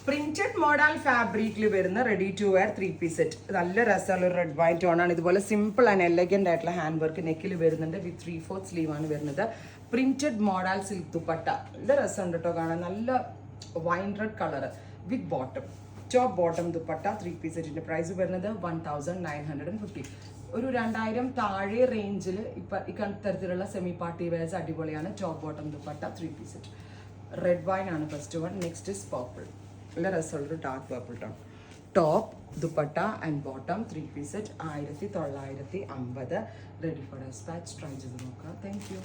Printed model ഫാബ്രിക്കിൽ വരുന്ന ready to wear 3-piece set. നല്ല രസമുള്ള ഒരു റെഡ് വൈൻ ടോൺ ആണ്. ഇതുപോലെ സിമ്പിൾ ആൻഡ് എലഗന്റ് ആയിട്ടുള്ള ഹാൻഡ് വർക്ക് നെക്കിൽ വരുന്നുണ്ട്. വിത്ത് 3/4 സ്ലീവ് ആണ് വരുന്നത്. Printed model silk dupatta. നല്ല രസമുണ്ട് കേട്ടോ കാണാൻ. നല്ല വൈൻ റെഡ് കളർ വിത്ത് bottom, top bottom dupatta 3-piece സെറ്റിന്റെ പ്രൈസ് വരുന്നത് 1950. ഒരു 2000 താഴെ റേഞ്ചിൽ ഇപ്പം ഇത്തരത്തിലുള്ള സെമി പാർട്ടി വെയർസ് അടിപൊളിയാണ്. Top bottom dupatta 3-piece set. Red wine ആണ് first one. Next is purple. നല്ല രസമുള്ളൊരു dark purple tone. Top dupatta and bottom 3-piece set 1950. Ready for dispatch. Try ചെയ്ത് നോക്കാം. Thank U.